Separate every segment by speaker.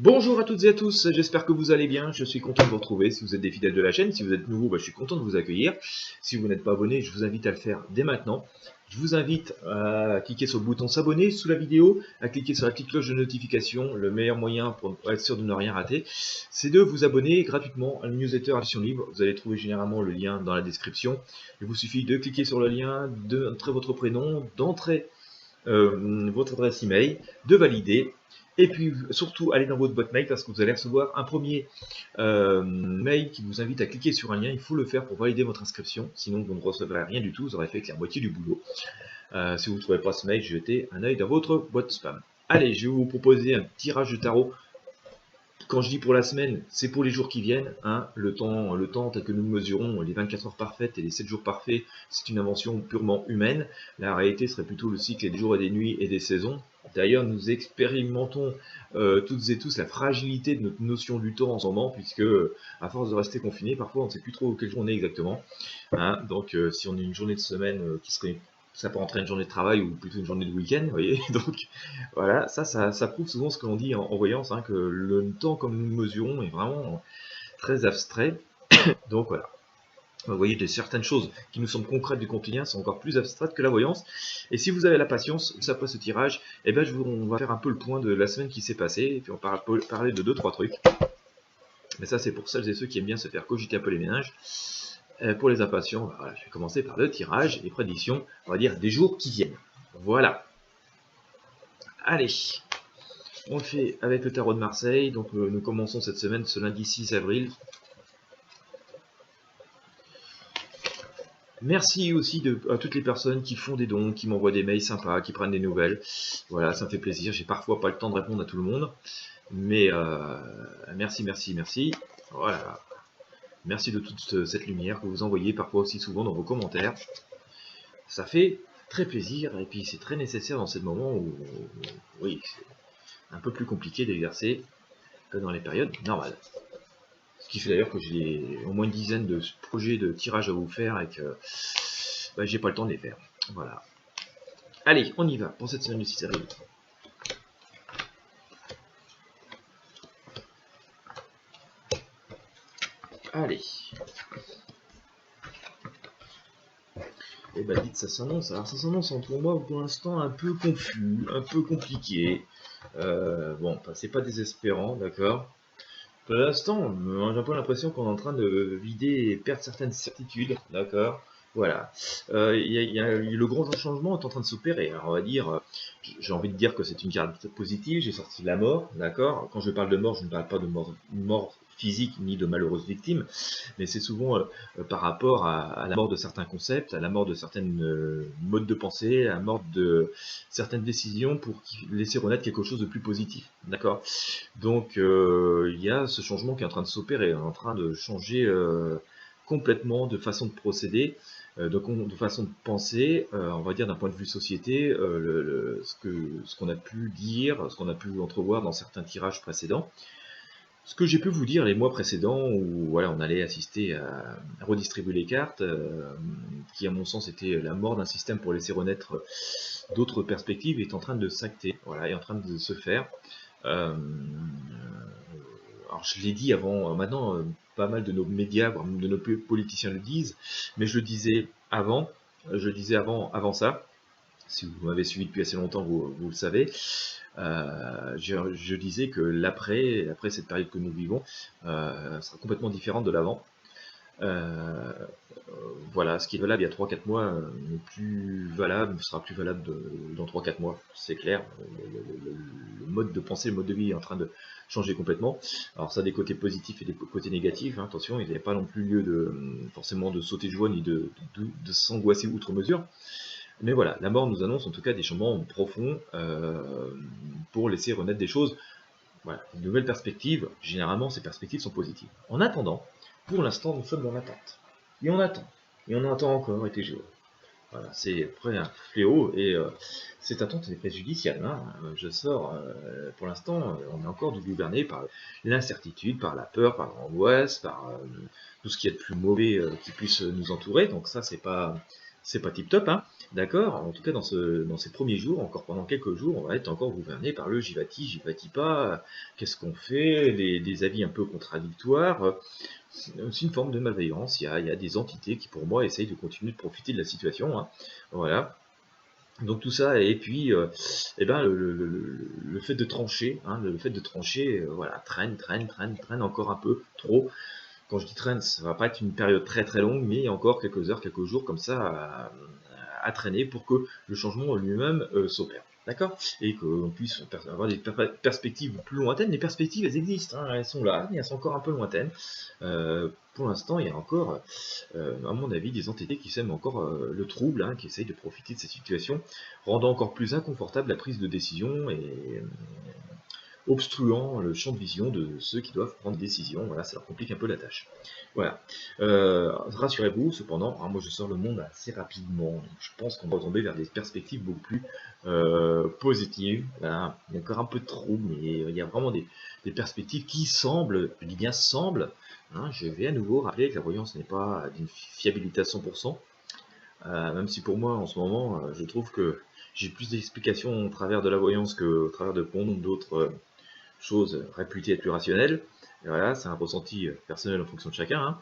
Speaker 1: Bonjour à toutes et à tous, j'espère que vous allez bien, je suis content de vous retrouver. Si vous êtes des fidèles de la chaîne, si vous êtes nouveau, je suis content de vous accueillir. Si vous n'êtes pas abonné, je vous invite à le faire dès maintenant. Je vous invite à cliquer sur le bouton s'abonner sous la vidéo, à cliquer sur la petite cloche de notification. Le meilleur moyen pour être sûr de ne rien rater, c'est de vous abonner gratuitement à la newsletter Action Libre. Vous allez trouver généralement le lien dans la description. Il vous suffit de cliquer sur le lien, d'entrer votre prénom, d'entrer votre adresse email, de valider. Et puis surtout, allez dans votre boîte mail parce que vous allez recevoir un premier mail qui vous invite à cliquer sur un lien. Il faut le faire pour valider votre inscription, sinon vous ne recevrez rien du tout, vous aurez fait que la moitié du boulot. Si vous ne trouvez pas ce mail, jetez un œil dans votre boîte spam. Allez, je vais vous proposer un tirage de tarot. Quand je dis pour la semaine, c'est pour les jours qui viennent. Hein. Le temps tel que nous mesurons, les 24 heures parfaites et les 7 jours parfaits, c'est une invention purement humaine. La réalité serait plutôt le cycle des jours et des nuits et des saisons. D'ailleurs, nous expérimentons toutes et tous la fragilité de notre notion du temps en ce moment, puisque à force de rester confiné, parfois on ne sait plus trop quelle journée exactement. Hein. Donc, si on a une journée de semaine qui serait ça peut rentrer une journée de travail ou plutôt une journée de week-end, vous voyez. Donc voilà, ça prouve souvent ce que l'on dit en voyance, hein, que le temps comme nous le mesurons est vraiment très abstrait. Donc voilà, vous voyez, certaines choses qui nous semblent concrètes du quotidien sont encore plus abstraites que la voyance. Et si vous avez la patience, après ce tirage, on va faire un peu le point de la semaine qui s'est passée, et puis on va parler de 2-3 trucs. Mais ça, c'est pour celles et ceux qui aiment bien se faire cogiter un peu les méninges. Pour les impatients, voilà, je vais commencer par le tirage, les prédictions, on va dire des jours qui viennent. Voilà. Allez, on le fait avec le tarot de Marseille. Donc nous commençons cette semaine ce lundi 6 avril. Merci aussi à toutes les personnes qui font des dons, qui m'envoient des mails sympas, qui prennent des nouvelles. Voilà, ça me fait plaisir. J'ai parfois pas le temps de répondre à tout le monde. Mais merci. Voilà. Merci de toute cette lumière que vous envoyez parfois aussi souvent dans vos commentaires. Ça fait très plaisir et puis c'est très nécessaire dans ce moment où, oui, c'est un peu plus compliqué d'exercer que dans les périodes normales. Ce qui fait d'ailleurs que j'ai au moins une dizaine de projets de tirage à vous faire et que j'ai pas le temps de les faire. Voilà. Allez, on y va pour cette semaine du 6 avril. Allez. Et dites, ça s'annonce. Alors ça s'annonce pour moi pour l'instant un peu confus, un peu compliqué. Bon, c'est pas désespérant, d'accord. Pour l'instant, j'ai un peu l'impression qu'on est en train de vider et perdre certaines certitudes, d'accord. Voilà. Le grand changement est en train de s'opérer. Alors on va dire, j'ai envie de dire que c'est une carte positive. J'ai sorti la mort, d'accord. Quand je parle de mort, je ne parle pas de mort physique ni de malheureuses victimes, mais c'est souvent par rapport à la mort de certains concepts, à la mort de certaines modes de pensée, à la mort de certaines décisions pour laisser renaître quelque chose de plus positif, d'accord. Donc il y a ce changement qui est en train de s'opérer, en train de changer complètement de façon de procéder, de façon de penser, on va dire d'un point de vue société, ce qu'on a pu dire, ce qu'on a pu entrevoir dans certains tirages précédents. Ce que j'ai pu vous dire les mois précédents, où voilà, on allait assister à redistribuer les cartes, qui à mon sens était la mort d'un système pour laisser renaître d'autres perspectives, est en train de s'acter, voilà, est en train de se faire. Alors je l'ai dit avant, maintenant pas mal de nos médias, voire de nos politiciens le disent, mais je le disais avant ça. Si vous m'avez suivi depuis assez longtemps, vous le savez. Je disais que après cette période que nous vivons, sera complètement différente de l'avant. Voilà, ce qui est valable il y a 3-4 mois n'est plus valable, ne sera plus valable dans 3-4 mois, c'est clair. Le mode de pensée, le mode de vie est en train de changer complètement. Alors ça a des côtés positifs et des côtés négatifs, hein, attention, il n'y a pas non plus lieu forcément de sauter de joie ni de s'angoisser outre mesure. Mais voilà, la mort nous annonce en tout cas des changements profonds pour laisser renaître des choses. Voilà, une nouvelle perspective, généralement ces perspectives sont positives. En attendant, pour l'instant nous sommes dans l'attente. Et on attend encore, et toujours. Voilà, c'est après un fléau, et cette attente est préjudiciable. Hein. Je sors, pour l'instant, on est encore gouverné par l'incertitude, par la peur, par l'angoisse, par tout ce qu'il y a de plus mauvais qui puisse nous entourer, donc ça c'est pas tip top, hein. D'accord? En tout cas, dans ces premiers jours, encore pendant quelques jours, on va être encore gouverné par le j'y vas-y pas, qu'est-ce qu'on fait? Des avis un peu contradictoires, c'est aussi une forme de malveillance. Il y a des entités qui, pour moi, essayent de continuer de profiter de la situation, hein. Voilà. Donc tout ça, et puis, eh ben, le fait de trancher, hein, le fait de trancher, voilà, traîne encore un peu trop. Quand je dis traîne, ça va pas être une période très très longue, mais il y a encore quelques heures, quelques jours comme ça à traîner pour que le changement lui-même s'opère. D'accord? Et qu'on puisse avoir des perspectives plus lointaines. Les perspectives, elles existent, hein, elles sont là, mais elles sont encore un peu lointaines. Pour l'instant, il y a encore, à mon avis, des entités qui sèment encore le trouble, hein, qui essayent de profiter de cette situation, rendant encore plus inconfortable la prise de décision et obstruant le champ de vision de ceux qui doivent prendre des décisions. Voilà, ça leur complique un peu la tâche. Voilà. Rassurez-vous, cependant, hein, moi je sors le monde assez rapidement. Donc je pense qu'on va tomber vers des perspectives beaucoup plus positives. Voilà. Il y a encore un peu de trouble, mais il y a vraiment des perspectives qui semblent, je dis bien semblent, hein, je vais à nouveau rappeler que la voyance n'est pas d'une fiabilité à 100%. Même si pour moi, en ce moment, je trouve que j'ai plus d'explications au travers de la voyance qu'au travers de bon nombre d'autres chose réputée être plus rationnelle. Et voilà, c'est un ressenti personnel en fonction de chacun, hein.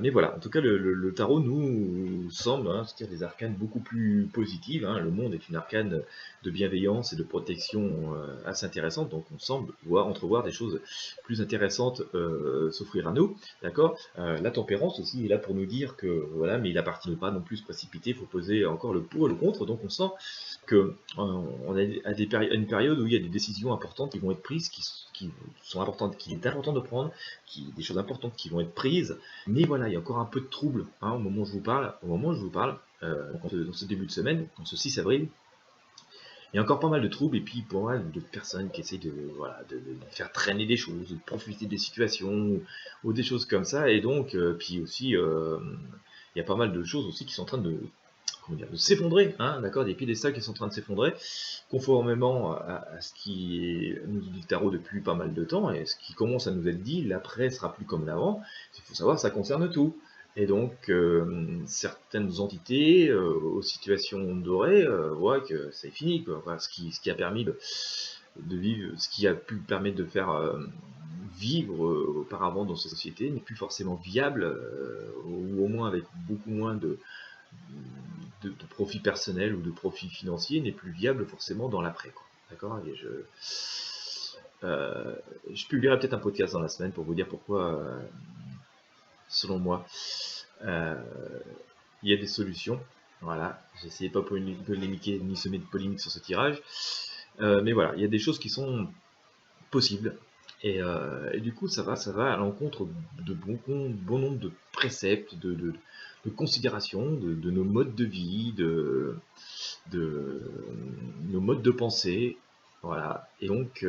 Speaker 1: Mais voilà, en tout cas, le tarot nous semble, hein, dire des arcanes beaucoup plus positives, hein. Le monde est une arcane de bienveillance et de protection assez intéressante, donc on semble entrevoir des choses plus intéressantes s'offrir à nous, d'accord. La tempérance aussi est là pour nous dire que voilà, mais il appartient de pas non plus se précipiter, il faut poser encore le pour et le contre, donc on sent que on est à une période où il y a des décisions importantes qui vont être prises, qui sont importantes, qu'il est important de prendre, des choses importantes qui vont être prises, mais voilà, il y a encore un peu de trouble, hein, au moment où je vous parle, dans ce début de semaine, en ce 6 avril, il y a encore pas mal de troubles, et puis pour moi, de personnes qui essayent voilà, de faire traîner des choses, de profiter des situations, ou des choses comme ça, et donc, puis aussi, il y a pas mal de choses aussi qui sont en train de s'effondrer, hein, d'accord, des piédestals qui sont en train de s'effondrer, conformément à ce qui nous dit le tarot depuis pas mal de temps, et ce qui commence à nous être dit, l'après sera plus comme l'avant. Il faut savoir, ça concerne tout. Et donc, certaines entités, aux situations dorées, voient que c'est fini, quoi. Enfin, ce qui a permis de vivre, ce qui a pu permettre de faire vivre auparavant dans ces sociétés n'est plus forcément viable, ou au moins avec beaucoup moins de profit personnel ou de profit financier, n'est plus viable forcément dans l'après, quoi. D'accord. Et je publierai peut-être un podcast dans la semaine pour vous dire pourquoi, selon moi, euh, il y a des solutions. Voilà, j'essayais pas polémiquer ni semer de polémique sur ce tirage, mais voilà, il y a des choses qui sont possibles. Et du coup, ça va à l'encontre de bon nombre de préceptes, de considérations, de nos modes de vie, de nos modes de pensée. Voilà, et donc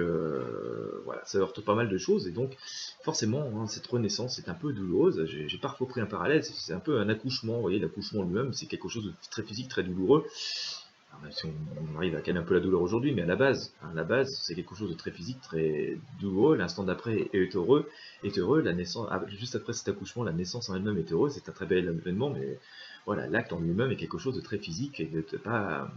Speaker 1: voilà, ça heurte pas mal de choses, et donc forcément, hein, cette renaissance est un peu douloureuse. J'ai parfois pris un parallèle, c'est un peu un accouchement, vous voyez, l'accouchement lui-même, c'est quelque chose de très physique, très douloureux. Alors, même si on arrive à calmer un peu la douleur aujourd'hui, mais à la base, c'est quelque chose de très physique, très douloureux. L'instant d'après est heureux. La naissance, juste après cet accouchement, la naissance en elle-même est heureuse. C'est un très bel événement, mais voilà, l'acte en lui-même est quelque chose de très physique et de pas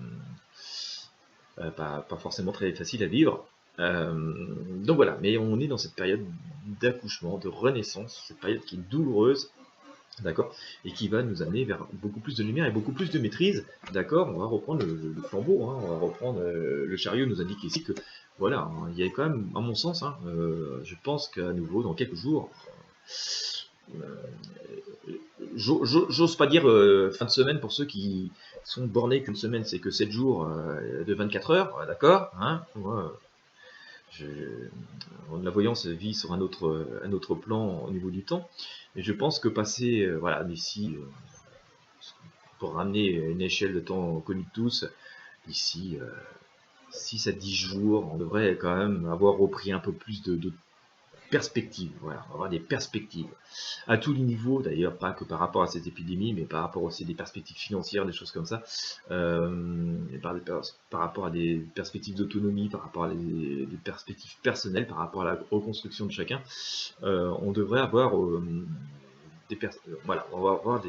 Speaker 1: forcément très facile à vivre. Donc voilà, mais on est dans cette période d'accouchement, de renaissance, cette période qui est douloureuse, d'accord, et qui va nous amener vers beaucoup plus de lumière et beaucoup plus de maîtrise, d'accord. On va reprendre le flambeau, hein, on va reprendre le chariot nous indique ici que voilà, hein, il y a quand même, à mon sens, hein, je pense qu'à nouveau dans quelques jours, j'ose pas dire fin de semaine pour ceux qui sont bornés qu'une semaine c'est que 7 jours de 24 heures, d'accord, hein, moi, je, la voyance vit sur un autre plan au niveau du temps, et je pense que passer voilà, d'ici, pour ramener une échelle de temps connue de tous, d'ici 6 à 10 jours, on devrait quand même avoir repris un peu plus de perspectives, voilà, avoir des perspectives à tous les niveaux d'ailleurs, pas que par rapport à cette épidémie, mais par rapport aussi à des perspectives financières, des choses comme ça, et par rapport à des perspectives d'autonomie, par rapport à des perspectives personnelles, par rapport à la reconstruction de chacun. On devrait avoir voilà, on va avoir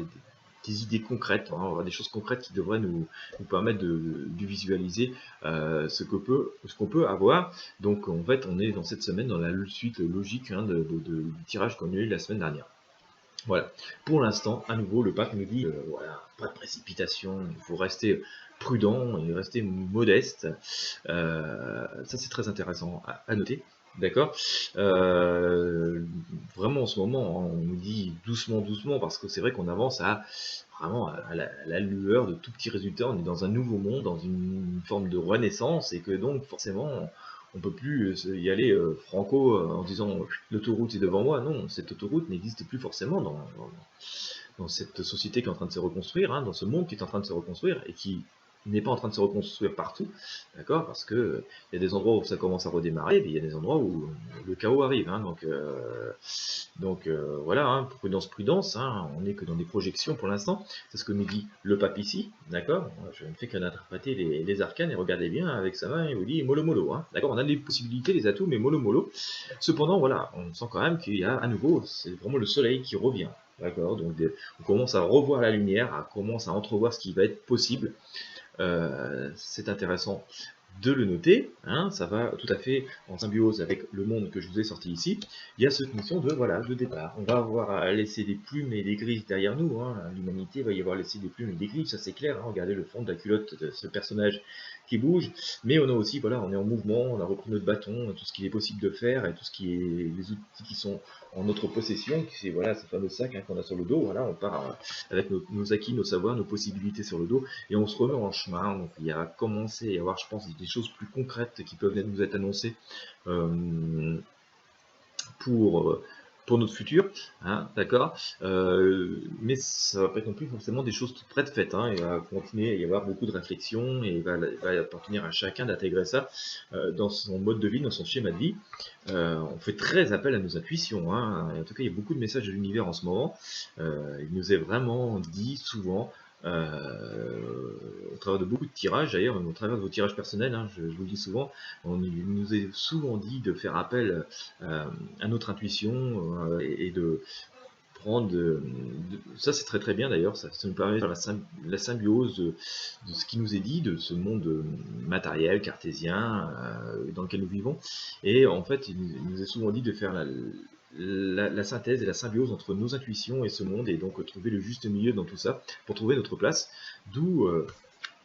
Speaker 1: des idées concrètes, on va avoir des choses concrètes qui devraient nous permettre de visualiser ce qu'on peut avoir. Donc en fait, on est dans cette semaine dans la suite logique hein, du tirage qu'on a eu la semaine dernière. Voilà. Pour l'instant, à nouveau, le pape nous dit voilà, pas de précipitation, il faut rester prudent et rester modeste. Ça, c'est très intéressant à noter. D'accord. Vraiment, en ce moment, on nous dit doucement, doucement, parce que c'est vrai qu'on avance vraiment à la lueur de tout petits résultats. On est dans un nouveau monde, dans une forme de renaissance, et que donc, forcément, on peut plus y aller franco en disant l'autoroute est devant moi. Non, cette autoroute n'existe plus forcément dans cette société qui est en train de se reconstruire, hein, dans ce monde qui est en train de se reconstruire et qui n'est pas en train de se reconstruire partout, d'accord, parce que il y a des endroits où ça commence à redémarrer, et il y a des endroits où le chaos arrive, hein, donc voilà, hein, prudence, prudence, hein, on n'est que dans des projections pour l'instant, c'est ce que nous dit le pape ici, d'accord, je ne fais qu'en interpréter les arcanes, et regardez bien, avec sa main, il vous dit mollo mollo, hein, d'accord, on a les possibilités, les atouts, mais mollo mollo, cependant, voilà, on sent quand même qu'il y a à nouveau, c'est vraiment le soleil qui revient, d'accord, donc on commence à revoir la lumière, on commence à entrevoir ce qui va être possible. C'est intéressant de le noter, hein, ça va tout à fait en symbiose avec le monde que je vous ai sorti ici. Il y a cette notion de voilà de départ. On va avoir à laisser des plumes et des griffes derrière nous. Hein. L'humanité va y avoir laissé des plumes et des griffes, ça c'est clair. Hein. Regardez le fond de la culotte de ce personnage qui bouge. Mais on a aussi voilà, on est en mouvement, on a repris notre bâton, tout ce qu'il est possible de faire et tout ce qui est les outils qui sont en notre possession, c'est voilà ce fameux sac hein, qu'on a sur le dos. Voilà, on part avec nos acquis, nos savoirs, nos possibilités sur le dos et on se remet en chemin. Donc il y a commencé à y avoir, je pense, des choses plus concrètes qui peuvent nous être annoncées pour notre futur, hein, d'accord, mais ça va pas être non plus forcément des choses toutes prêtes faites, hein, il va continuer à y avoir beaucoup de réflexion et il va appartenir à chacun d'intégrer ça dans son mode de vie, dans son schéma de vie. On fait très appel à nos intuitions, hein, en tout cas il y a beaucoup de messages de l'univers en ce moment, il nous est vraiment dit souvent, au travers de beaucoup de tirages d'ailleurs, même au travers de vos tirages personnels, hein, je vous le dis souvent, il nous est souvent dit de faire appel à notre intuition et de prendre ça c'est très très bien d'ailleurs, ça nous permet de faire la symbiose de ce qui nous est dit, de ce monde matériel, cartésien dans lequel nous vivons, et en fait il nous est souvent dit de faire la synthèse et la symbiose entre nos intuitions et ce monde, et donc trouver le juste milieu dans tout ça, pour trouver notre place, d'où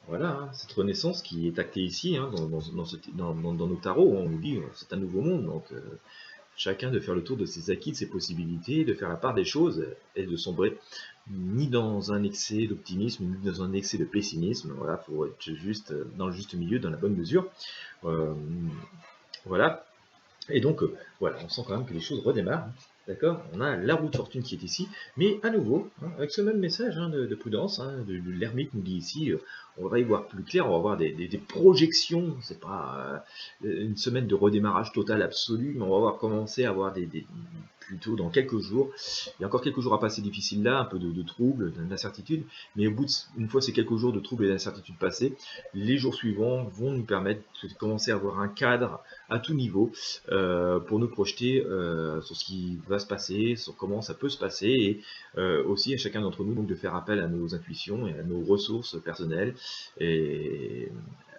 Speaker 1: voilà, hein, cette renaissance qui est actée ici, hein, dans nos tarots, on nous dit c'est un nouveau monde, donc chacun de faire le tour de ses acquis, de ses possibilités, de faire la part des choses, et de sombrer ni dans un excès d'optimisme, ni dans un excès de pessimisme, voilà, il faut être juste dans le juste milieu, dans la bonne mesure, voilà. Et donc, voilà, on sent quand même que les choses redémarrent, hein, d'accord. On a la roue de fortune qui est ici, mais à nouveau, hein, avec ce même message hein, de prudence, hein, l'ermite nous dit ici, on va y voir plus clair, on va voir des projections, c'est pas une semaine de redémarrage total absolu, mais on va voir commencer à avoir plutôt dans quelques jours, il y a encore quelques jours à passer difficiles là, un peu de troubles, d'incertitude, mais au bout une fois ces quelques jours de troubles et d'incertitudes passés, les jours suivants vont nous permettre de commencer à avoir un cadre à tout niveau pour nous projeter sur ce qui va se passer, sur comment ça peut se passer, et aussi à chacun d'entre nous donc de faire appel à nos intuitions et à nos ressources personnelles et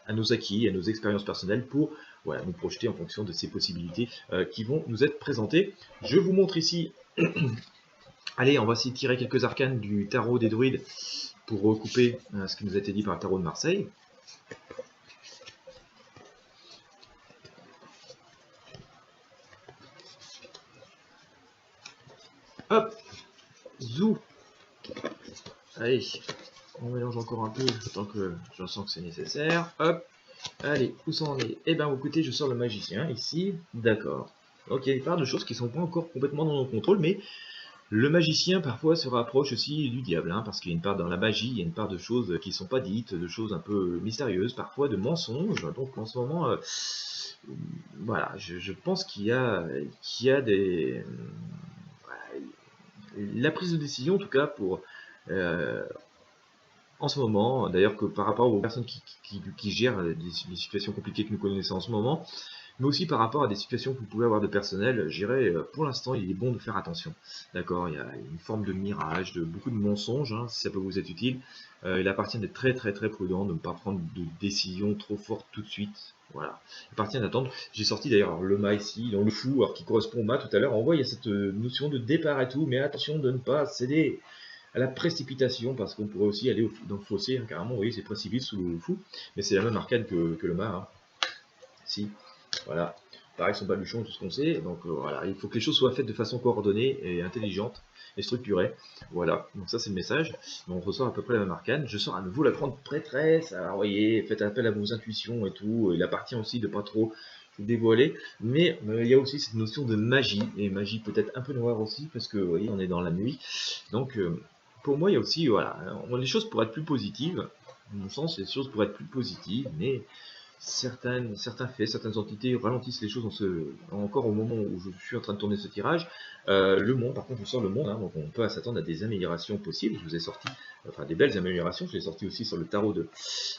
Speaker 1: à nos acquis, à nos expériences personnelles pour voilà, nous projeter en fonction de ces possibilités qui vont nous être présentées. Je vous montre ici, allez, on va essayer de tirer quelques arcanes du tarot des druides pour recouper ce qui nous a été dit par le tarot de Marseille. Hop, zou. Allez, on mélange encore un peu tant que je sens que c'est nécessaire. Hop, allez, où ça en est? Eh bien, écoutez, je sors le magicien ici. D'accord. Ok, il y a part de choses qui ne sont pas encore complètement dans nos contrôles, mais le magicien parfois se rapproche aussi du diable, hein, parce qu'il y a une part dans la magie, il y a une part de choses qui ne sont pas dites, de choses un peu mystérieuses, parfois de mensonges. Donc en ce moment, voilà, je pense qu'il y a des la prise de décision, en tout cas, pour en ce moment, d'ailleurs que par rapport aux personnes qui gèrent les situations compliquées que nous connaissons en ce moment, mais aussi par rapport à des situations que vous pouvez avoir de personnel, je dirais, pour l'instant, il est bon de faire attention. D'accord, il y a une forme de mirage, de beaucoup de mensonges, hein, si ça peut vous être utile. Il appartient d'être très très très prudent, de ne pas prendre de décision trop forte tout de suite. Voilà, il appartient d'attendre. J'ai sorti d'ailleurs le mât ici, dans le fou, alors qui correspond au mât tout à l'heure. On voit, il y a cette notion de départ et tout, mais attention de ne pas céder à la précipitation, parce qu'on pourrait aussi aller dans le fossé, hein, carrément, vous voyez, c'est précipice sous le fou, mais c'est la même arcade que le mât, hein. Si, voilà, pareil son baluchon, tout ce qu'on sait, donc voilà, il faut que les choses soient faites de façon coordonnée et intelligente et structurée, voilà, donc ça c'est le message. Donc on ressort à peu près la même arcane. Je sors à nouveau la grande prêtresse, alors vous voyez, faites appel à vos intuitions et tout, il appartient aussi de pas trop vous dévoiler, mais il y a aussi cette notion de magie, et magie peut-être un peu noire aussi, parce que vous voyez, on est dans la nuit, donc pour moi il y a aussi, voilà, les choses pourraient être plus positives, à mon sens les choses pourraient être plus positives, mais certains faits, certaines entités ralentissent les choses encore au moment où je suis en train de tourner ce tirage. Le monde, par contre, je sors le monde, hein, donc on peut s'attendre à des améliorations possibles. Je vous ai sorti, enfin des belles améliorations, je l'ai sorti aussi sur le tarot de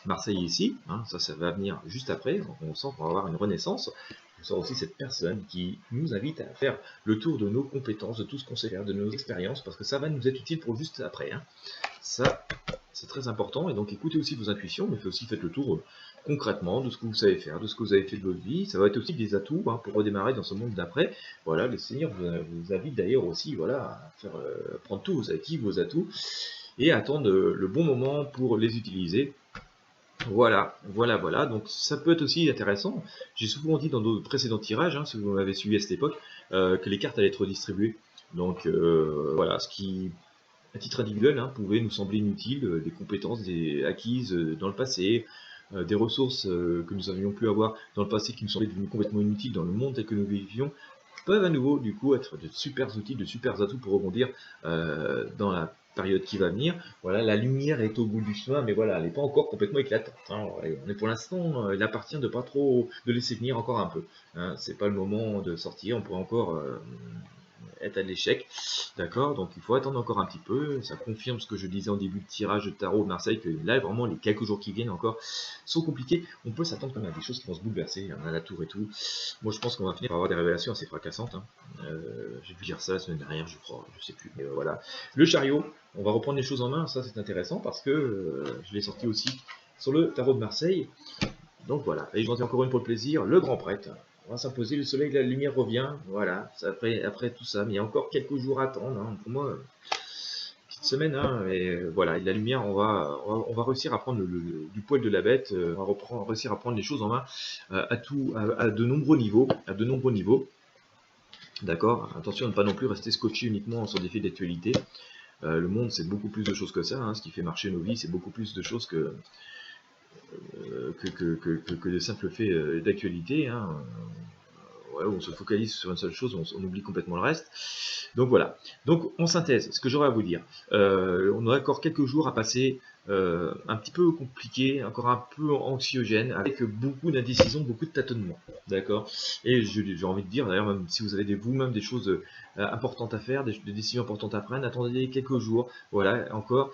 Speaker 1: Marseille ici, hein, ça va venir juste après, donc on sent qu'on va avoir une renaissance. Je sors aussi cette personne qui nous invite à faire le tour de nos compétences, de tout ce qu'on sait faire, de nos expériences, parce que ça va nous être utile pour juste après. Hein. Ça, c'est très important, et donc écoutez aussi vos intuitions, mais faites le tour concrètement de ce que vous savez faire, de ce que vous avez fait de votre vie. Ça va être aussi des atouts, hein, pour redémarrer dans ce monde d'après. Voilà, le Seigneur vous invite d'ailleurs aussi, voilà, à faire, prendre tous vos acquis, vos atouts, et attendre le bon moment pour les utiliser. Voilà, voilà, voilà. Donc ça peut être aussi intéressant. J'ai souvent dit dans nos précédents tirages, hein, si vous m'avez suivi à cette époque, que les cartes allaient être redistribuées. Donc voilà, ce qui, à titre individuel, hein, pouvait nous sembler inutile, des compétences acquises dans le passé, des ressources que nous avions pu avoir dans le passé qui nous semblaient devenues complètement inutiles dans le monde tel que nous vivions, peuvent à nouveau du coup être de super outils, de super atouts pour rebondir dans la période qui va venir. Voilà, la lumière est au bout du chemin, mais voilà, elle n'est pas encore complètement éclatante. Hein. On est pour l'instant, il appartient de pas trop de laisser venir encore un peu. Hein. C'est pas le moment de sortir, on pourrait encore être à l'échec, d'accord, donc il faut attendre encore un petit peu, ça confirme ce que je disais en début de tirage de tarot de Marseille, que là vraiment les quelques jours qui viennent encore sont compliqués, on peut s'attendre quand même à des choses qui vont se bouleverser, à la tour et tout, moi je pense qu'on va finir par avoir des révélations assez fracassantes, hein. J'ai dû dire ça la semaine dernière je crois, je sais plus, mais voilà. Le chariot, on va reprendre les choses en main, ça c'est intéressant parce que je l'ai sorti aussi sur le tarot de Marseille, donc voilà, et je vous en dis encore une pour le plaisir, le grand prêtre. On va s'imposer, le soleil, la lumière revient, voilà, après tout ça, mais il y a encore quelques jours à attendre, hein, pour moi, petite semaine, hein, et voilà, la lumière, on va réussir à prendre du poil de la bête, on va réussir à prendre les choses en main à de nombreux niveaux, d'accord, attention à ne pas non plus rester scotché uniquement sur des faits d'actualité, le monde c'est beaucoup plus de choses que ça, hein, ce qui fait marcher nos vies c'est beaucoup plus de choses que de simples faits d'actualité, hein. Ouais, on se focalise sur une seule chose, on oublie complètement le reste. Donc voilà. Donc en synthèse, ce que j'aurais à vous dire, on a encore quelques jours à passer un petit peu compliqué, encore un peu anxiogène, avec beaucoup d'indécision, beaucoup de tâtonnements. D'accord. Et j'ai envie de dire, d'ailleurs, même si vous avez vous-même des choses importantes à faire, des décisions importantes à prendre, attendez quelques jours. Voilà, encore.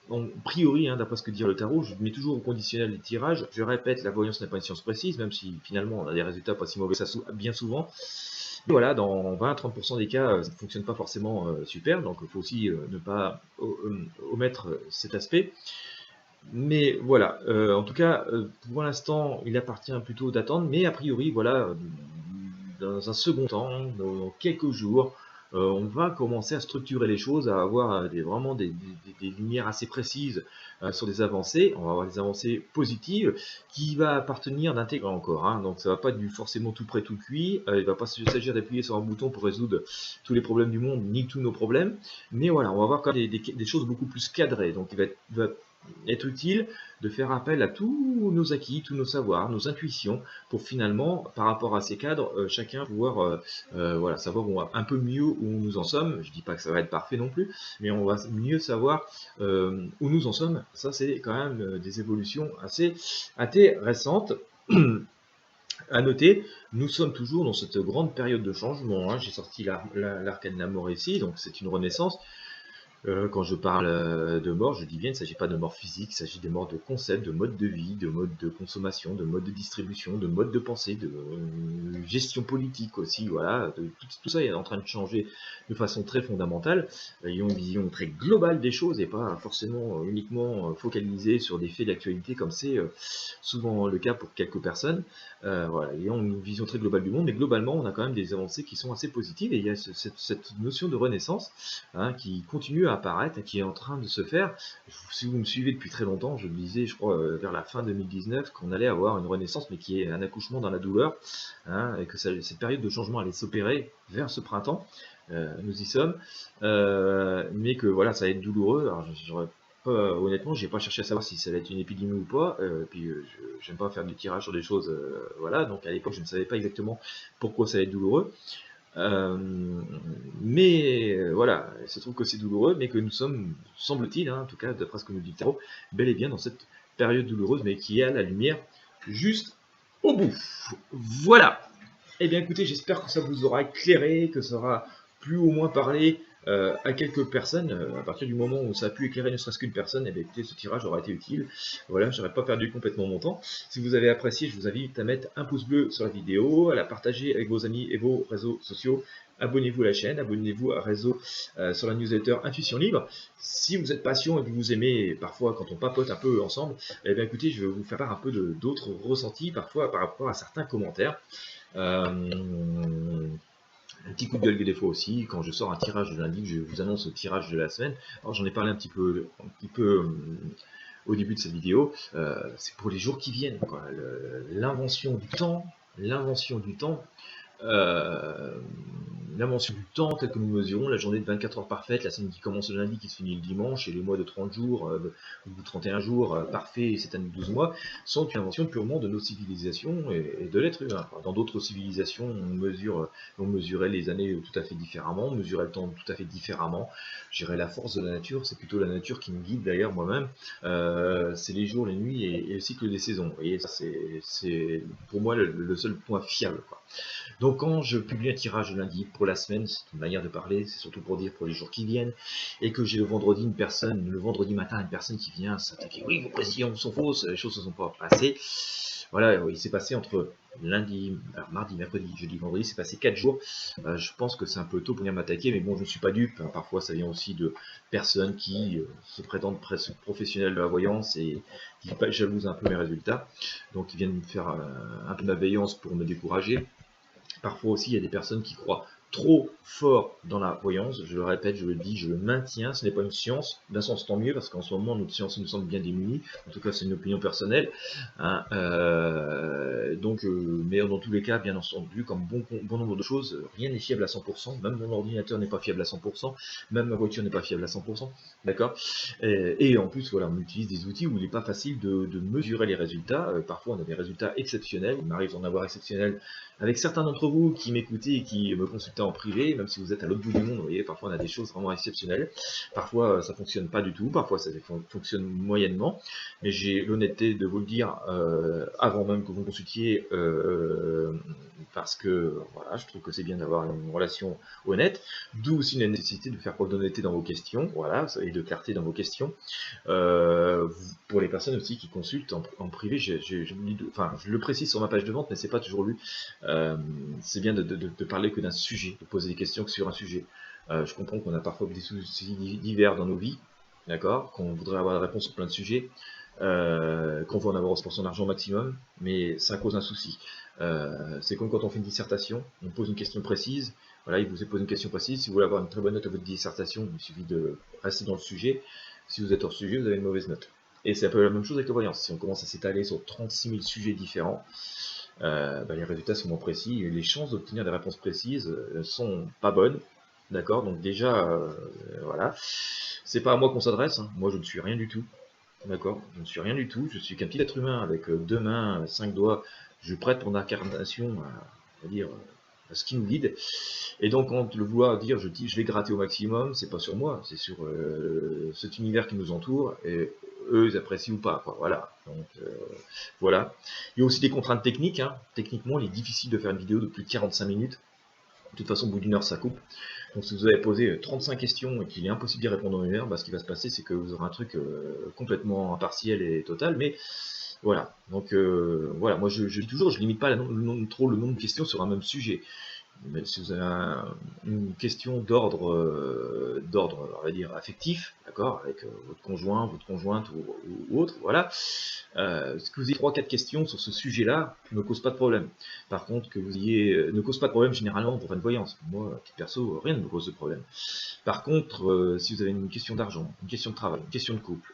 Speaker 1: A priori, hein, d'après ce que dit le tarot, je mets toujours au conditionnel les tirages. Je répète, la voyance n'est pas une science précise, même si finalement on a des résultats pas si mauvais que ça bien souvent. Et voilà, dans 20-30% des cas, ça ne fonctionne pas forcément super, donc il faut aussi ne pas omettre cet aspect. Mais voilà, en tout cas, pour l'instant, il appartient plutôt d'attendre, mais a priori, voilà, dans un second temps, dans quelques jours, on va commencer à structurer les choses, à avoir vraiment des lumières assez précises sur des avancées. On va avoir des avancées positives qui va appartenir d'intégrer encore. Hein. Donc ça va pas être forcément tout prêt, tout cuit. Il va pas s'agir d'appuyer sur un bouton pour résoudre tous les problèmes du monde, ni tous nos problèmes. Mais voilà, on va avoir quand même des choses beaucoup plus cadrées. Donc il va être utile de faire appel à tous nos acquis, tous nos savoirs, nos intuitions, pour finalement, par rapport à ces cadres, chacun pouvoir voilà, savoir un peu mieux où nous en sommes. Je dis pas que ça va être parfait non plus, mais on va mieux savoir où nous en sommes. Ça, c'est quand même des évolutions assez récentes. À noter, nous sommes toujours dans cette grande période de changement. Hein. J'ai sorti l'arcane de la mort ici, donc c'est une renaissance. Quand je parle de mort, je dis bien, il ne s'agit pas de mort physique, il s'agit des morts de concept, de mode de vie, de mode de consommation, de mode de distribution, de mode de pensée, de gestion politique aussi, voilà, tout ça est en train de changer de façon très fondamentale. Ayons une vision très globale des choses et pas forcément uniquement focalisée sur des faits d'actualité comme c'est souvent le cas pour quelques personnes. Voilà, ayons une vision très globale du monde, mais globalement, on a quand même des avancées qui sont assez positives et il y a cette notion de renaissance qui continue à apparaître et qui est en train de se faire. Si vous me suivez depuis très longtemps, je le disais, je crois, vers la fin 2019, qu'on allait avoir une renaissance, mais qui est un accouchement dans la douleur, et que cette période de changement allait s'opérer vers ce printemps. Nous y sommes, mais que voilà, ça va être douloureux. Alors, honnêtement, j'ai pas cherché à savoir si ça va être une épidémie ou pas. Puis j'aime pas faire des tirages sur des choses, voilà. Donc à l'époque, je ne savais pas exactement pourquoi ça allait être douloureux. Mais voilà, il se trouve que c'est douloureux, mais que nous sommes, semble-t-il, en tout cas d'après ce que nous dit le tarot, bel et bien dans cette période douloureuse, mais qui a la lumière juste au bout. Voilà. Eh bien écoutez, j'espère que ça vous aura éclairé, que ça aura pu au moins parler à quelques personnes. À partir du moment où ça a pu éclairer ne serait-ce qu'une personne, eh bien écoutez, ce tirage aura été utile. Voilà, j'aurais pas perdu complètement mon temps. Si vous avez apprécié, je vous invite à mettre un pouce bleu sur la vidéo, à la partager avec vos amis et vos réseaux sociaux. Abonnez-vous à la chaîne, abonnez-vous à réseau sur la newsletter Intuition Libre. Si vous êtes patient et que vous aimez parfois quand on papote un peu ensemble, eh bien écoutez, je vais vous faire part un peu d'autres ressentis parfois par rapport à certains commentaires. Un petit coup de gueule des fois aussi, quand je sors un tirage de lundi, je vous annonce le tirage de la semaine. Alors j'en ai parlé un petit peu au début de cette vidéo, c'est pour les jours qui viennent. L'invention du temps, l'invention du temps, euh, l'invention du temps tel que nous mesurons, la journée de 24 heures parfaite, la semaine qui commence le lundi, qui se finit le dimanche, et les mois de 30 jours, ou 31 jours parfaits, et cette année de 12 mois, sont une invention purement de nos civilisations et de l'être humain. Dans d'autres civilisations, on mesurait les années tout à fait différemment, on mesurait le temps tout à fait différemment. Je dirais la force de la nature, c'est plutôt la nature qui nous guide d'ailleurs moi-même. C'est les jours, les nuits et le cycle des saisons. Vous voyez, ça c'est pour moi le seul point fiable, quoi. Donc quand je publie un tirage le lundi pour la semaine, c'est une manière de parler, c'est surtout pour dire pour les jours qui viennent, et que j'ai le vendredi le vendredi matin une personne qui vient s'attaquer, oui vos précisions sont fausses, les choses ne se sont pas passées. Voilà, il s'est passé entre lundi, alors mardi, mercredi, jeudi, vendredi, c'est passé 4 jours. Je pense que c'est un peu tôt pour venir m'attaquer, mais bon, je ne suis pas dupe. Parfois, ça vient aussi de personnes qui se prétendent presque professionnels de la voyance et qui jalousent un peu mes résultats. Donc, ils viennent me faire un peu de malveillance pour me décourager. Parfois aussi, il y a des personnes qui croient trop fort dans la voyance. Je le répète, je le dis, je le maintiens. Ce n'est pas une science. D'un sens, tant mieux, parce qu'en ce moment, notre science nous semble bien démunie. En tout cas, c'est une opinion personnelle. Mais dans tous les cas, bien entendu, comme bon nombre de choses, rien n'est fiable à 100%. Même mon ordinateur n'est pas fiable à 100%. Même ma voiture n'est pas fiable à 100%. D'accord. Et en plus, voilà, on utilise des outils où il n'est pas facile de mesurer les résultats. Parfois, on a des résultats exceptionnels. Il m'arrive d'en avoir exceptionnels avec certains d'entre vous qui m'écoutez et qui me consultez en privé, même si vous êtes à l'autre bout du monde, vous voyez, parfois on a des choses vraiment exceptionnelles. Parfois ça fonctionne pas du tout, parfois ça fonctionne moyennement. Mais j'ai l'honnêteté de vous le dire avant même que vous me consultiez, parce que voilà, je trouve que c'est bien d'avoir une relation honnête. D'où aussi la nécessité de faire preuve d'honnêteté dans vos questions, voilà, et de clarté dans vos questions. Pour les personnes aussi qui consultent en privé, je le précise sur ma page de vente, mais c'est pas toujours lu. C'est bien de parler que d'un sujet, de poser des questions que sur un sujet. Je comprends qu'on a parfois des soucis divers dans nos vies, d'accord, qu'on voudrait avoir la réponse sur plein de sujets, qu'on veut en avoir pour son argent maximum, mais ça cause un souci. C'est comme quand on fait une dissertation, on pose une question précise, voilà, il vous est posé une question précise, si vous voulez avoir une très bonne note à votre dissertation, il suffit de rester dans le sujet. Si vous êtes hors sujet, vous avez une mauvaise note. Et c'est un peu la même chose avec la voyance. Si on commence à s'étaler sur 36 000 sujets différents, les résultats sont moins précis et les chances d'obtenir des réponses précises ne sont pas bonnes. D'accord. Donc déjà, voilà. C'est pas à moi qu'on s'adresse, hein. Moi, je ne suis rien du tout. D'accord. Je ne suis rien du tout. Je suis qu'un petit être humain avec 2 mains, 5 doigts. Je prête mon incarnation à dire à ce qui nous guide. Et donc, quand le vouloir dire je vais gratter au maximum, c'est pas sur moi, c'est sur cet univers qui nous entoure, et eux, ils apprécient ou pas, quoi. Voilà. Donc, voilà. Il y a aussi des contraintes techniques, hein. Techniquement, il est difficile de faire une vidéo de plus de 45 minutes. De toute façon, au bout d'une heure, ça coupe. Donc si vous avez posé 35 questions et qu'il est impossible d'y répondre en une heure, bah, ce qui va se passer, c'est que vous aurez un truc complètement impartiel et total, mais voilà. Donc voilà, moi je dis toujours, je limite pas trop le nombre de questions sur un même sujet. Mais si vous avez une question d'ordre, on va dire, affectif, d'accord, avec votre conjoint, votre conjointe ou autre, voilà, ce que vous ayez 3-4 questions sur ce sujet-là ne cause pas de problème. Par contre, que vous ayez ne cause pas de problème généralement pour une voyance. Moi, à titre perso, rien ne me cause de problème. Par contre, si vous avez une question d'argent, une question de travail, une question de couple,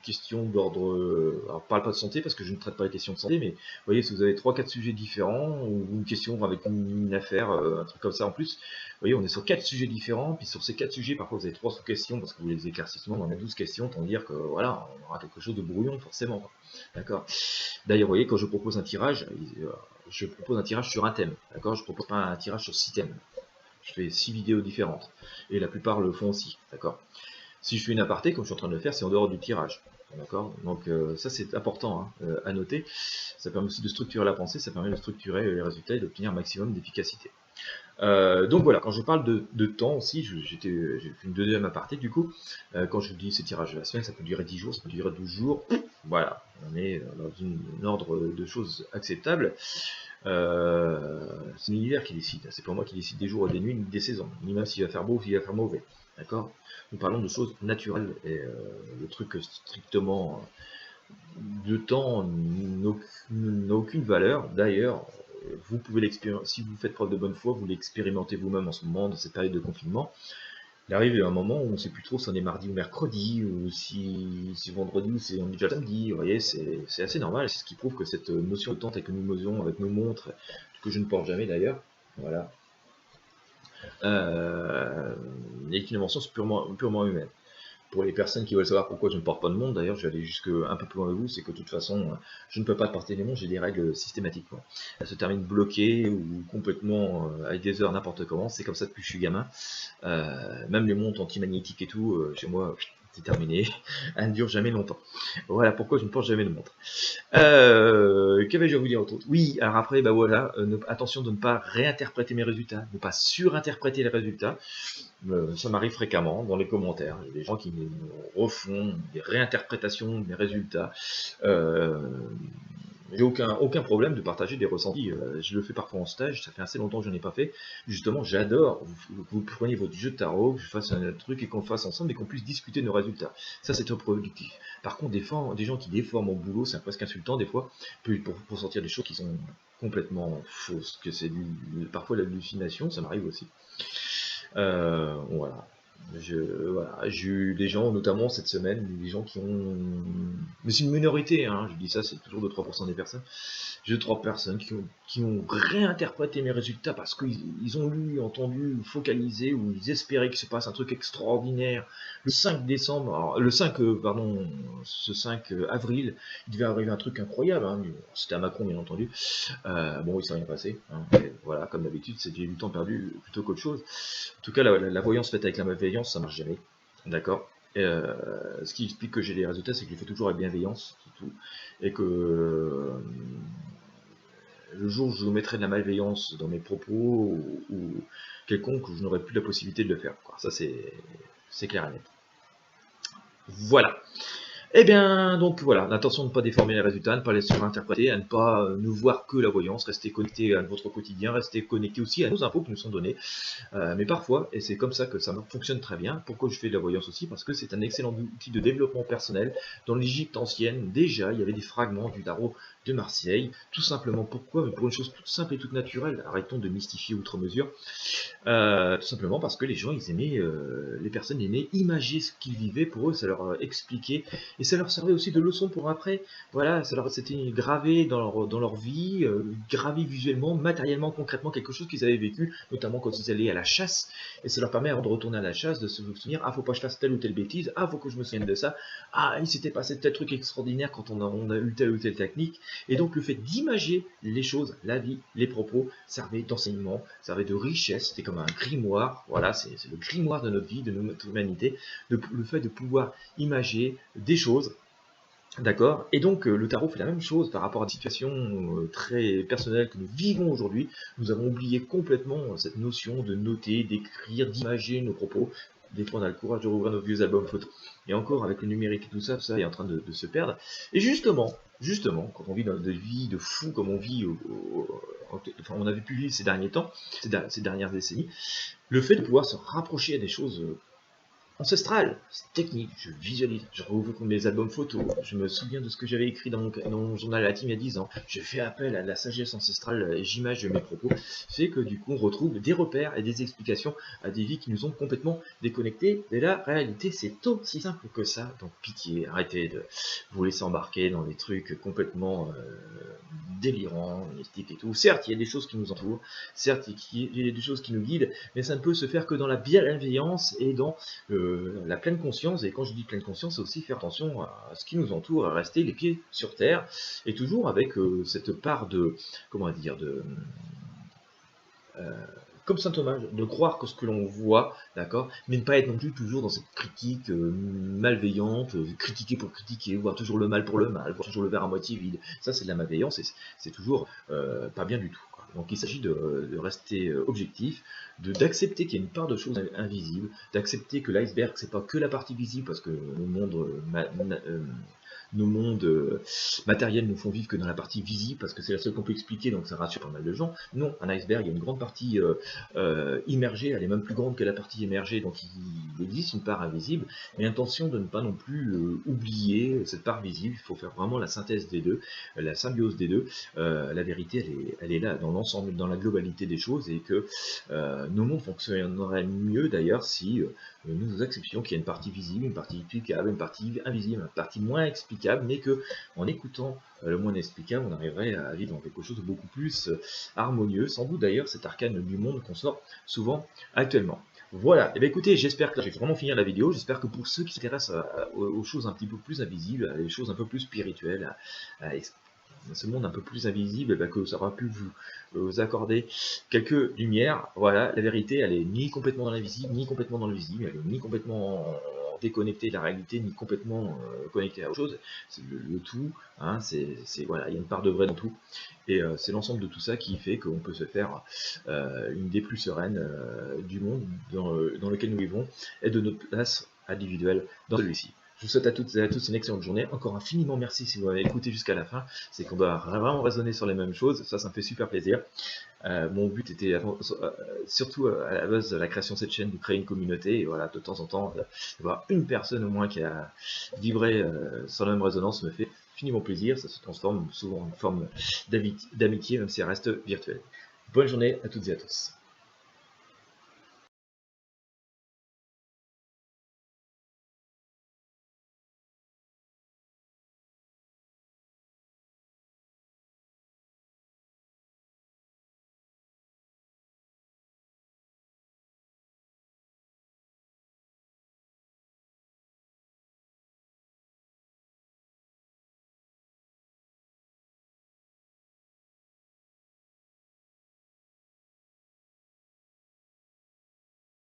Speaker 1: question d'ordre, alors je parle pas de santé parce que je ne traite pas les questions de santé, mais vous voyez, si vous avez 3-4 sujets différents, ou une question avec une affaire, un truc comme ça en plus, vous voyez, on est sur 4 sujets différents, puis sur ces 4 sujets, parfois vous avez 3 sous-questions parce que vous les éclaircissements, on en a 12 questions, tant dire que voilà, on aura quelque chose de brouillon forcément. D'accord. D'ailleurs, vous voyez, quand je propose un tirage sur un thème, d'accord, je propose pas un tirage sur 6 thèmes. Je fais 6 vidéos différentes, et la plupart le font aussi, d'accord. Si je fais une aparté, comme je suis en train de le faire, c'est en dehors du tirage. D'accord. Donc ça c'est important à noter. Ça permet aussi de structurer la pensée, ça permet de structurer les résultats et d'obtenir un maximum d'efficacité. Donc voilà, quand je parle de temps aussi, j'ai fait une deuxième aparté du coup. Quand je dis ces tirages de la semaine, ça peut durer 10 jours, ça peut durer 12 jours. Voilà, on est dans un ordre de choses acceptable. C'est l'univers qui décide, c'est pas moi qui décide des jours et des nuits, ni des saisons, ni même s'il va faire beau ou s'il va faire mauvais. D'accord. Nous parlons de choses naturelles et le truc strictement de temps n'a aucune valeur. D'ailleurs, vous pouvez l'expérimenter, si vous faites preuve de bonne foi, vous l'expérimentez vous-même en ce moment, dans cette période de confinement. Il arrive un moment où on ne sait plus trop si on est mardi ou mercredi, ou si vendredi ou si on est déjà samedi. Vous voyez, c'est assez normal. C'est ce qui prouve que cette notion de temps que nous mesurons avec nos montres, que je ne porte jamais d'ailleurs, voilà, est une invention purement humaine. Pour les personnes qui veulent savoir pourquoi je ne porte pas de montre, d'ailleurs, je vais aller jusque un peu plus loin avec vous, c'est que de toute façon, je ne peux pas porter des montres, j'ai des règles systématiquement. Elles se terminent bloquées ou complètement avec des heures n'importe comment, c'est comme ça depuis que je suis gamin. Même les montres antimagnétiques et tout, chez moi, c'est terminé, elles ne durent jamais longtemps. Voilà pourquoi je ne porte jamais de montre. Que vais-je vous dire autre? Oui, alors après, bah voilà, attention de ne pas réinterpréter mes résultats, ne pas surinterpréter les résultats. Ça m'arrive fréquemment dans les commentaires. Il y a des gens qui refont des réinterprétations de mes résultats. J'ai aucun problème de partager des ressentis. Je le fais parfois en stage, ça fait assez longtemps que je n'en ai pas fait. Justement, j'adore que vous preniez votre jeu de tarot, que je fasse un truc et qu'on le fasse ensemble et qu'on puisse discuter de nos résultats. Ça, c'est très productif. Par contre, des gens qui déforment mon boulot, c'est presque insultant des fois, pour sortir des choses qui sont complètement fausses, que c'est parfois l'hallucination, ça m'arrive aussi. Voilà. J'ai eu des gens, notamment cette semaine, des gens qui ont... Mais c'est une minorité, hein, je dis ça, c'est toujours 2-3% des personnes. J'ai 2-3 personnes qui ont réinterprété mes résultats parce qu'ils ont lu, entendu, focalisé, ou ils espéraient qu'il se passe un truc extraordinaire. Le 5 décembre, alors, ce 5 avril, il devait arriver un truc incroyable, hein. C'était à Macron bien entendu. Bon, il s'est rien passé, hein. Voilà, comme d'habitude, c'est du temps perdu plutôt qu'autre chose. En tout cas, la voyance faite avec la malveillance, ça marche jamais. D'accord. Ce qui explique que j'ai des résultats, c'est que je les fais toujours avec bienveillance, surtout. Et que le jour où je mettrai de la malveillance dans mes propos ou quelconque, je n'aurai plus la possibilité de le faire. Ça, c'est clair et net. Voilà. Eh bien, donc voilà, attention de ne pas déformer les résultats, à ne pas les surinterpréter, à ne pas ne voir que la voyance, rester connecté à votre quotidien, rester connecté aussi à nos infos qui nous sont données. Mais parfois, et c'est comme ça que ça fonctionne très bien, pourquoi je fais de la voyance aussi? Parce que c'est un excellent outil de développement personnel. Dans l'Égypte ancienne, déjà, il y avait des fragments du tarot de Marseille. Tout simplement, pourquoi? Mais pour une chose toute simple et toute naturelle, arrêtons de mystifier outre mesure. Tout simplement parce que les gens, ils aimaient, les personnes aimaient imager ce qu'ils vivaient. Pour eux, ça leur expliquait et ça leur servait aussi de leçon pour après. Voilà, ça leur c'était gravé dans leur vie, gravé visuellement, matériellement, concrètement, quelque chose qu'ils avaient vécu, notamment quand ils allaient à la chasse. Et ça leur permet, avant de retourner à la chasse, de se souvenir, ah, faut pas que je fasse telle ou telle bêtise, ah, faut que je me souvienne de ça, ah, il s'était passé tel truc extraordinaire quand on a eu telle ou telle technique. Et donc le fait d'imager les choses, la vie, les propos, servait d'enseignement, servait de richesse, c'était comme un grimoire. Voilà, c'est le grimoire de notre vie, de notre humanité, le fait de pouvoir imager des choses D'accord. Et donc, le tarot fait la même chose par rapport à des situations très personnelles que nous vivons aujourd'hui. Nous avons oublié complètement cette notion de noter, d'écrire, d'imager nos propos. Des fois, on a le courage de rouvrir nos vieux albums photos. Et encore, avec le numérique et tout ça, est en train de se perdre. Et justement, quand on vit dans des vies de fous comme on vit, enfin, on avait pu vivre ces derniers temps, ces dernières décennies, le fait de pouvoir se rapprocher à des choses ancestral, c'est technique, je visualise, je rouvre mes albums photos, je me souviens de ce que j'avais écrit dans mon journal intime il y a 10 ans, je fais appel à la sagesse ancestrale et j'image mes propos, fait que du coup on retrouve des repères et des explications à des vies qui nous ont complètement déconnectés de la réalité. C'est aussi simple que ça, donc pitié, arrêtez de vous laisser embarquer dans des trucs complètement délirants, mystiques et tout. Certes, il y a des choses qui nous entourent, certes, il y a des choses qui nous guident, mais ça ne peut se faire que dans la bienveillance et dans la pleine conscience. Et quand je dis pleine conscience, c'est aussi faire attention à ce qui nous entoure, à rester les pieds sur terre, et toujours avec cette part de, comment dire, euh, comme saint Thomas, de croire que ce que l'on voit, d'accord, mais ne pas être non plus toujours dans cette critique malveillante, critiquer pour critiquer, voir toujours le mal pour le mal, voir toujours le verre à moitié vide. Ça, c'est de la malveillance, et c'est toujours pas bien du tout, quoi. Donc il s'agit de rester objectif, d'accepter qu'il y a une part de choses invisibles, d'accepter que l'iceberg, c'est pas que la partie visible, parce que le monde nos mondes matériels nous font vivre que dans la partie visible, parce que c'est la seule qu'on peut expliquer, donc ça rassure pas mal de gens. Non, un iceberg, il y a une grande partie immergée, elle est même plus grande que la partie émergée, donc il existe une part invisible, mais l'intention de ne pas non plus oublier cette part visible. Il faut faire vraiment la synthèse des deux, la symbiose des deux. La vérité, elle est là, dans l'ensemble, dans la globalité des choses, et que nos mondes fonctionneraient mieux d'ailleurs si nous acceptions qu'il y a une partie visible, une partie explicable, une partie invisible, une partie moins explicable, mais que en écoutant le moins explicable, on arriverait à vivre dans quelque chose de beaucoup plus harmonieux. Sans doute d'ailleurs cet arcane du monde qu'on sort souvent actuellement. Voilà, et bien écoutez, j'espère que j'ai vraiment fini la vidéo, j'espère que pour ceux qui s'intéressent aux choses un petit peu plus invisibles, à des choses un peu plus spirituelles, à ce monde un peu plus invisible, bah, que ça aura pu vous accorder quelques lumières. Voilà, la vérité, elle est ni complètement dans l'invisible, ni complètement dans le visible, elle est ni complètement déconnectée de la réalité, ni complètement connectée à autre chose. C'est le tout, hein, voilà, il y a une part de vrai dans tout, et c'est l'ensemble de tout ça qui fait qu'on peut se faire une des plus sereines du monde dans lequel nous vivons, et de notre place individuelle dans celui-ci. Je vous souhaite à toutes et à tous une excellente journée. Encore infiniment merci si vous m'avez écouté jusqu'à la fin. C'est qu'on doit vraiment raisonner sur les mêmes choses. Ça me fait super plaisir. Mon but était surtout à la base de la création de cette chaîne de créer une communauté. Et voilà, de temps en temps, d'avoir une personne au moins qui a vibré sur la même résonance me fait infiniment plaisir. Ça se transforme souvent en forme d'amitié, même si elle reste virtuelle. Bonne journée à toutes et à tous.